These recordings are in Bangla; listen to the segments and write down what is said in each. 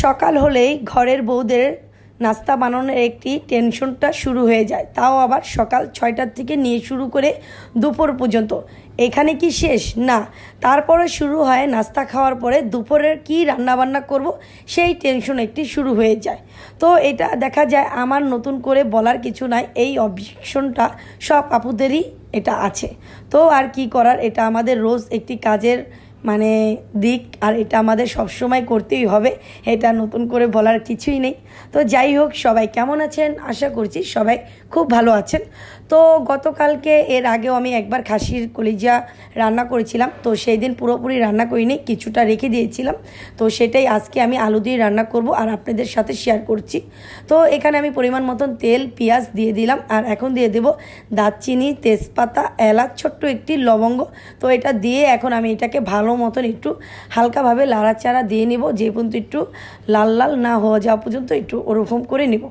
সকাল হলেই ঘরের বউদের নাস্তা বানানোর একটি টেনশনটা শুরু হয়ে যায়, তাও আবার সকাল 6টার থেকে নিয়ে শুরু করে দুপুর পর্যন্ত। এখানে কি শেষ? না, তারপরে শুরু হয় নাস্তা খাওয়ার পরে দুপুরের কি রান্নাবান্না করব সেই টেনশন একটি শুরু হয়ে যায়। তো এটা দেখা যায় আমার নতুন করে বলার কিছু নাই, এই অবজেকশনটা সব আপুদেরই এটা আছে। তো আর কি করার, এটা আমাদের রোজ একটি কাজের দিক, আর এটা আমাদের সবসময় করতেই হবে, এটা নতুন করে বলার কিছুই নেই। তো যাই হোক, সবাই কেমন আছেন? আশা করছি সবাই খুব ভালো আছেন। তো গতকালকে এর আগেও আমি একবার খাসির কলিজা রান্না করেছিলাম, তো সেই দিন পুরোপুরি রান্না করিনি, কিছুটা রেখে দিয়েছিলাম। তো সেটাই আজকে আমি আলু দিয়ে রান্না করব আর আপনাদের সাথে শেয়ার করছি। তো এখানে আমি পরিমাণ মতন তেল পেঁয়াজ দিয়ে দিলাম, আর এখন দিয়ে দেব দারচিনি, তেজপাতা, এলাচ, ছোট্ট একটি লবঙ্গ। তো এটা দিয়ে এখন আমি এটাকে ভালো মতন একটু হালকাভাবে লাড়াচাড়া দিয়ে নেব, যে পর্যন্ত একটু লাল লাল না হওয়া যাওয়া পর্যন্ত একটু ওরকম করে নেব।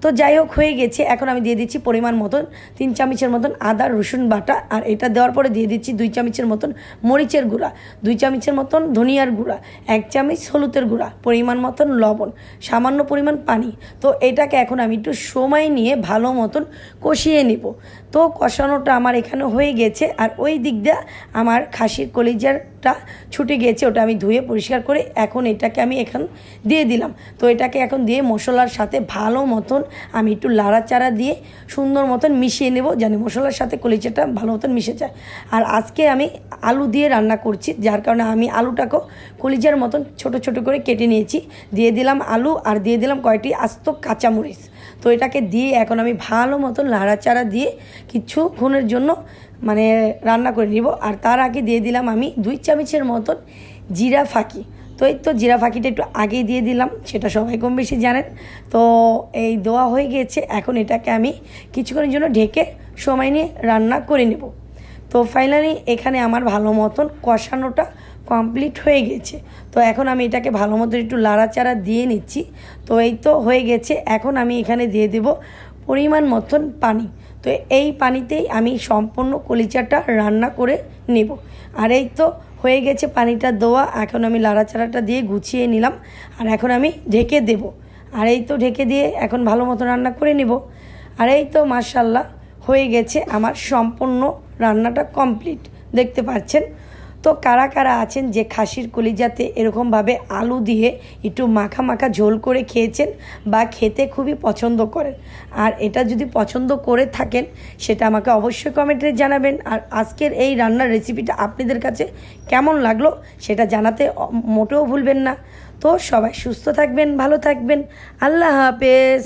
তো যাই হোক, হয়ে গেছে। এখন আমি দিয়ে দিচ্ছি পরিমাণ মতন 3 চামচের মতন আদা রসুন বাটা, আর এটা দেওয়ার পরে দিয়ে দিচ্ছি 2 চামচের মতন মরিচের গুঁড়া, 2 চামচের মতন ধনিয়ার গুঁড়া, 1 চামচ হলুদের গুঁড়া, পরিমাণ মতন লবণ, সামান্য পরিমাণ পানি। তো এটাকে এখন আমি একটু সময় নিয়ে ভালো মতন কষিয়ে নিব। তো কষানোটা আমার এখানে হয়ে গেছে, আর ওই দিক দিয়ে আমার খাসির কলিজাটা ছুটে গেছে, ওটা আমি ধুয়ে পরিষ্কার করে এখন এটাকে আমি এখন দিয়ে দিলাম। তো এটাকে এখন দিয়ে মশলার সাথে ভালো মতন আমি একটু লাড়াচাড়া দিয়ে সুন্দর মতন মিশিয়ে নেব, জানি মশলার সাথে কলিজাটা ভালো মতন মিশে যায়। আর আজকে আমি আলু দিয়ে রান্না করছি, যার কারণে আমি আলুটাকেও কলিজার মতন ছোট ছোট করে কেটে নিয়েছি, দিয়ে দিলাম আলু, আর দিয়ে দিলাম কয়টি আস্ত কাঁচামরিচ। তো এটাকে দিয়ে এখন আমি ভালো মতন লাড়াচাড়া দিয়ে কিছুক্ষণের জন্য রান্না করে নিব। আর তার আগে দিয়ে দিলাম আমি 2 চামচের মতন জিরা ফাঁকি। তো এই তো জিরা ফাঁকিটা একটু আগেই দিয়ে দিলাম, সেটা সবাই কম বেশি জানেন। তো এই দেওয়া হয়ে গেছে, এখন এটাকে আমি কিছুক্ষণের জন্য ঢেকে সময় নিয়ে রান্না করে নেব। তো ফাইনালি এখানে আমার ভালো মতন কষানোটা কমপ্লিট হয়ে গেছে। তো এখন আমি এটাকে ভালো মতন একটু লাড়াচাড়া দিয়ে নিচ্ছি। তো এই তো হয়ে গেছে, এখন আমি এখানে দিয়ে দেব পরিমাণ মতন পানি। তো এই পানিতেই আমি সম্পূর্ণ কলিজাটা রান্না করে নেব। আর এই তো হয়ে গেছে পানিটা দেওয়া, এখন আমি লাড়াচাড়াটা দিয়ে গুছিয়ে নিলাম, আর এখন আমি ঢেকে দেব। আর এই তো ঢেকে দিয়ে এখন ভালো মতো রান্না করে নেব। আর এই তো মাশাআল্লাহ হয়ে গেছে, আমার সম্পূর্ণ রান্নাটা কমপ্লিট, দেখতে পাচ্ছেন। তো কারা কারা আছেন যে খাসির কলিজাতে এরকমভাবে আলু দিয়ে একটু মাখা মাখা ঝোল করে খেয়েছেন বা খেতে খুবই পছন্দ করেন? আর এটা যদি পছন্দ করে থাকেন সেটা আমাকে অবশ্যই কমেন্টে জানাবেন। আর আজকের এই রান্নার রেসিপিটা আপনাদের কাছে কেমন লাগলো সেটা জানাতে মোটেও ভুলবেন না। তো সবাই সুস্থ থাকবেন, ভালো থাকবেন। আল্লাহ হাফেজ।